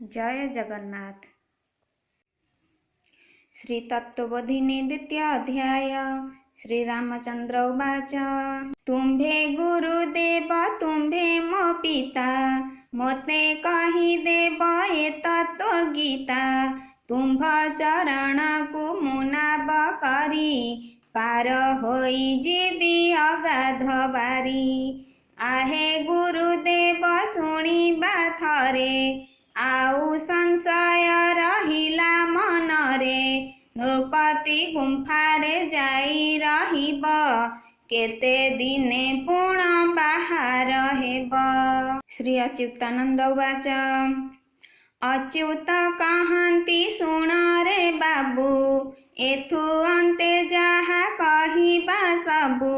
जय जगन्नाथ। श्री तत्वबोधिनी द्वितीय अध्याय। श्री रामचंद्र उवाच तुम्भे गुरुदेव तुम्भे मो पिता मोते कही देव ए तत्व गीता तुम्भ चरण को मुनाब करी पार होई जीवी अगाध बारी आहे गुरुदेव शुणिबा थरे आउ संशय रहिला मनरे नृपति गुंफारे जाई रहिब केते दिने पुण बाहर हेब। श्री अच्युतानंद उवाच अच्युत कहंती शुण रे बाबू एथु अंते जहा कहिबा सबु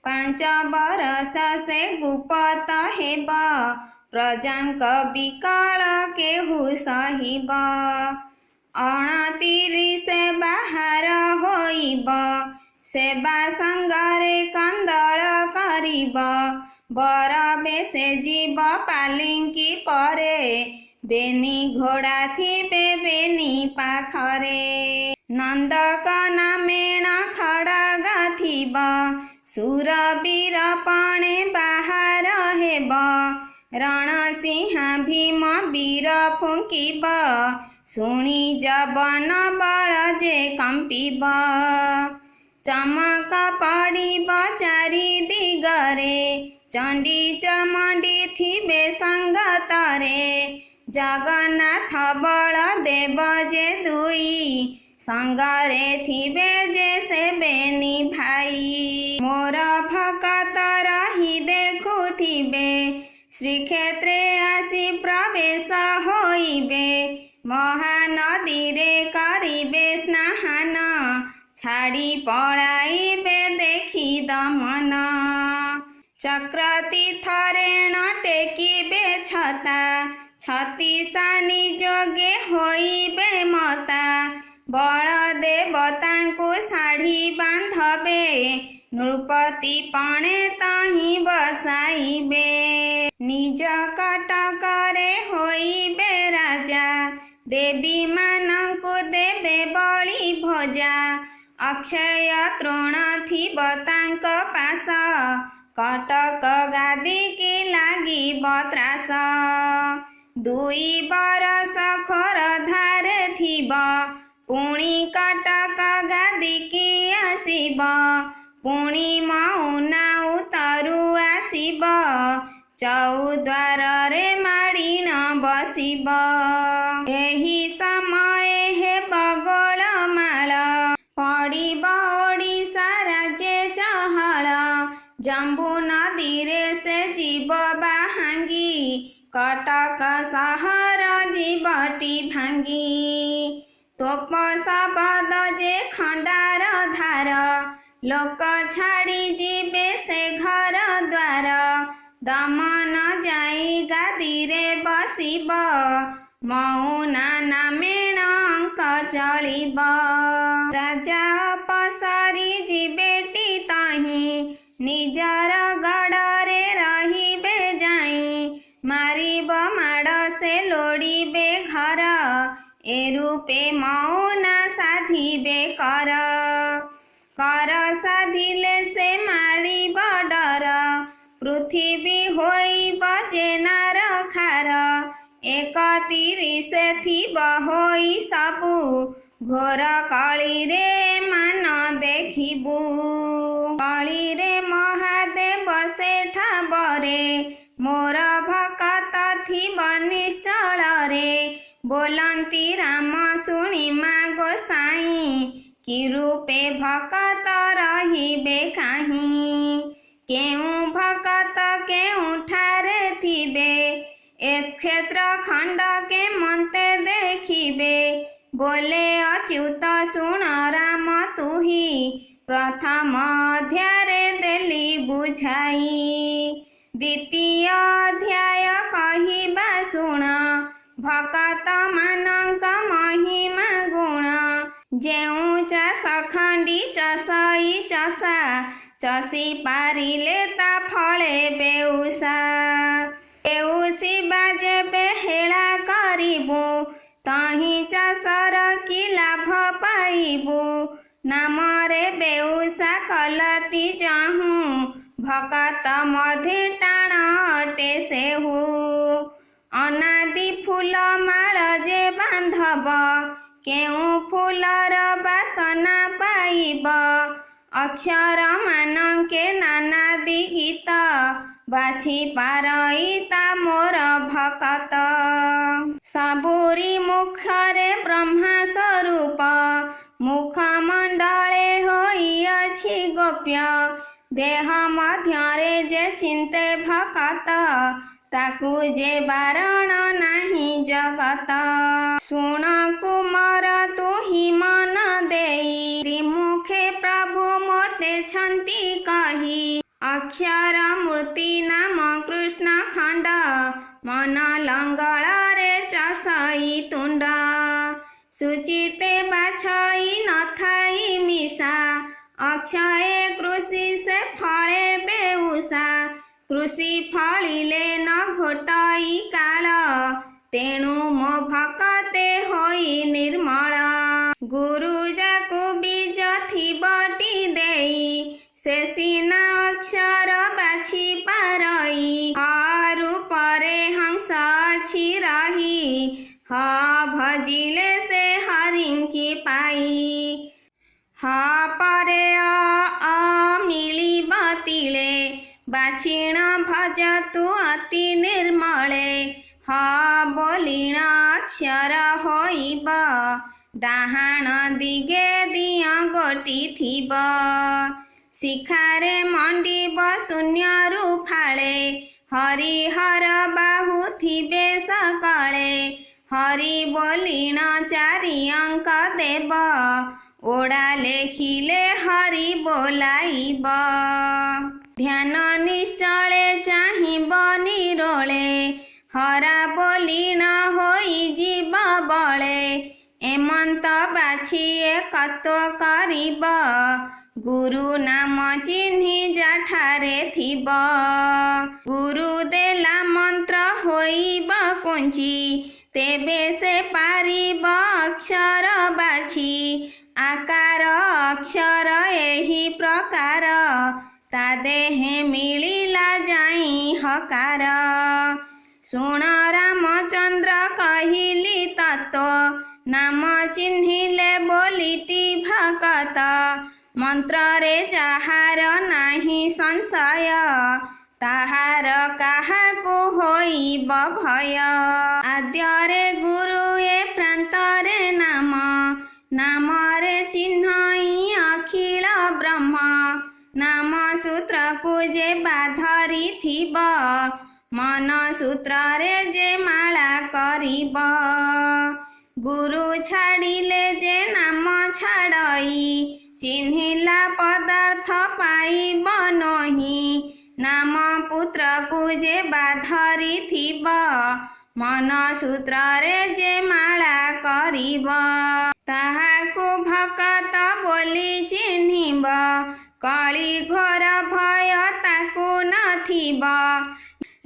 5 बरस से गुपत हेब प्रजांक विकल केहू सहिब 29 बाहर होइब सेवा संगरे कंदल करिब बर बेसे जीव पालिंकी परे बेनी घोड़ा थिबे बेनी पाखरे नंदकना मेण खड़ग थिब सुरबीर पणे बाहर हेब रण सिंह भीम वीर फुंकिब शुणी जबन बल जे कंपिब चमक पड़िब चारि दिगरे चंडी चमंडी थिबे संगतरे जगन्नाथ बल देव जे दुई संगरे थिबे जे से बेनी भाई मोर भकत रही देखुथिबे श्रीक्षेत्रे आसी प्रवेश होइबे महानदी रे करिबे स्नान छाड़ी पलाइबे देखी दमन चक्रतीर्थरेण टेकिबे छता 36 निजोगे होइबे मता बलदेवतांकु शाढ़ी बांधबे नृपति पणे ताही बसाइबे निज कटकरे होइबे राजा देवी मानंकु देबे बलि भोजा अक्षय तृण थिब तांक पास कटक गादी की लागिब त्रास 2 बरस खोर धारे थिब पुणी कटक गादी की आसिब पुणी मौना उतरु आसिब चौद्वार रे माड़ी न बसिब एही समय हेब गोलमाल पड़िब ओडिशा राज्ये चहल जम्बू नदी रे से जीव बाहांगी कटक सहर जीवटी भांगी तोप शबद जे खंडार धार लोक छाड़ी जीवे से घर द्वार दमन जाई गादी रे बसिब मौना नामेण अंक चलिब राजा पसरी जीवेटी तही निजर गड़रे रहिबे जाई मारिब माड़ से लोड़िबे घर ए रूपे मौना साधिबे कर साधिले से मारिब डर पृथ्वी होइब जेनार खार 31 थिब होई सबु घोर कली रे मान देखिबु कली रे महादेव सेठा बरे मोर भकत थिब निश्चल रे बोलंती राम शुणी मा गोसाई कि रूपे भकत रहिबे काहीं केउ भकत केउ ठारे थिबे ए क्षेत्र खंड के मन्ते देखिबे बोले अच्युत शुण राम तुही प्रथम अध्याय देली बुझाई द्वितीय अध्याय कहिबा शुण भकत मानक महिमा गुण जेउ चाष खंडी चषई चषा चषी पारिले ता फले बेउसा बेउसी बाजे बेहेला करिबु କଲତି ଚାହୁଁ ଭକତ ମଧେ ଟାଣ ଅଟେ ସେହୁ। ଅନାଦି ଫୁଲ ମାଳ ଯେ ବାନ୍ଧବ କେଉଁ ଫୁଲର ବାସନା ପାଇବ। ଅକ୍ଷର ମାନକେ ନାନାଦି ଗୀତ ବାଛି ପାରଇ ତା ମୋର ଭକତ। ସବୁରି ମୁଖରେ ବ୍ରହ୍ମା ସ୍ୱରୂପ ମୁଖମଣ୍ଡଳେ ହୋଇଅଛି ଗୋପ୍ୟ। ଦେହ ମଧ୍ୟରେ ଯେ ଚିନ୍ତେ ଭକତ ତାକୁ ଯେ ବାରଣ ନାହିଁ ଜଗତ। ଶୁଣ କୁମାର ତୁହି ମନ ଦେଇ ତ୍ରିମୁଖେ ପ୍ରଭୁ ମୋତେ ଛନ୍ତି କହି। ଅକ୍ଷର ମୂର୍ତ୍ତି ନାମ କୃଷ୍ଣ ଖଣ୍ଡ ମନ ଲଙ୍ଗଳରେ ଚଷଇ ତୁଣ୍ଡ। ସୁଚିତେ ବାଛଇ ନଥାଇ ମିଶା ଅକ୍ଷୟ କୃଷି ସେ ଫଳେ ବେଉଷା। କୃଷି ଫଳିଲେ ନ ଘୋଟଇ କାଳ ତେଣୁ ମୋ ଭକତେ ହୋଇ ନିର୍ମଳ। ଗୁରୁ ଯାକୁ ବୀଜ ଥିବଟି ଦେଇ ସେ ସିନା ଅକ୍ଷର ବାଛି ପାରଇ। ହ ରୂପରେ ହଂସ ଅଛି ରହି ହ ଭଜିଲେ ସେ ହରିଙ୍କି ପାଇ। ହ ପରେ ଅ ମିଳିବ ତିଳେ ବାଛିଣ ଭଜ ତୁ ଅତି ନିର୍ମଳେ। ହ ବୋଲିଣ ଅକ୍ଷର ହୋଇବ ଡାହାଣ ଦିଗେ ଦିଅଁ ଗୋଟି ଥିବ। ଶିଖାରେ ମଣ୍ଡିବ ଶୂନ୍ୟରୁ ଫାଳେ ହରିହର ବାହୁ ଥିବେ ସକଳେ। ହରି ବୋଲିଣ ଚାରି ଅଙ୍କ ଦେବ ଓଡା ଲେଖିଲେ ହରି ବୋଲାଇବ। ଧ୍ୟାନ ନିଶ୍ଚଳେ ଚାହିଁବ ନିରୋଳେ ହରା ବୋଲିଣ ହୋଇଯିବ ବଳେ। ଏମନ୍ତ ବାଛି ଏକତ୍ୱ କରିବ ଗୁରୁ ନାମ ଚିହ୍ନି ଯାଠାରେ ଥିବ। ଗୁରୁ ଦେଲା ମନ୍ତ୍ର ହୋଇବ କୁଞ୍ଚି ତେବେ ସେ ପାରିବ ଅକ୍ଷର ବାଛି। ଆକାର ଅକ୍ଷର ଏହି ପ୍ରକାର ତା ଦେହେ ମିଳିଲା ଯାଇ ହକାର। ଶୁଣ ରାମଚନ୍ଦ୍ର କହିଲି ତତ୍ତ୍ୱ ନାମ ଚିହ୍ନିଲେ ବୋଲିଟି ଭକତ। ମନ୍ତ୍ରରେ ଯାହାର ନାହିଁ ସଂଶୟ ତାହାର କାହାକୁ ହୋଇବ ଭୟ। ଆଦ୍ୟରେ ଗୁରୁ ଏ ପ୍ରାନ୍ତରେ ନାମ ନାମରେ ଚିହ୍ନଇ ଅଖିଳ ବ୍ରହ୍ମ। ନାମ ସୂତ୍ରକୁ ଯେ ବାଧରି ଥିବ ମନ ସୂତ୍ରରେ ଯେ ମାଳା କରିବ। ଗୁରୁ ଛାଡ଼ିଲେ ଯେ ନାମ ଛାଡ଼ଇ ଚିହ୍ନିଲା ପଦାର୍ଥ ପାଇବ ନହିଁ। ନାମ ପୁତ୍ରକୁ ଯେ ବାଧରି ଥିବ ମନ ସୂତ୍ରରେ ଯେ ମାଳା କରିବ। ତାହାକୁ ଭକତ ବୋଲି ଚିହ୍ନିବ କଳି ଘୋର ଭୟ ତାକୁ ନଥିବ।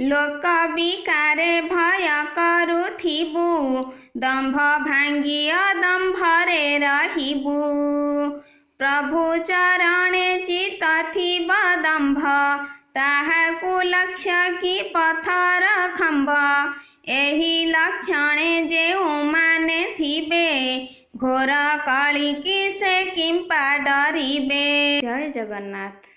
ଲୋକ ବିକାରେ ଭୟ କରୁଥିବୁ ଦମ୍ଭ ଭାଙ୍ଗି ଅଦମ୍ଭରେ ରହିବୁ। ପ୍ରଭୁ ଚରଣେ ଚିତ ଥିବ ଦମ୍ଭ ତାହାକୁ ଲକ୍ଷ୍ୟ କି ପଥର ଖମ୍ବ। ଏହି ଲକ୍ଷଣେ ଯେଉଁମାନେ ଥିବେ ଘୋର କଳିକି ସେ କିମ୍ପା ଡରିବେ। ଜୟ ଜଗନ୍ନାଥ।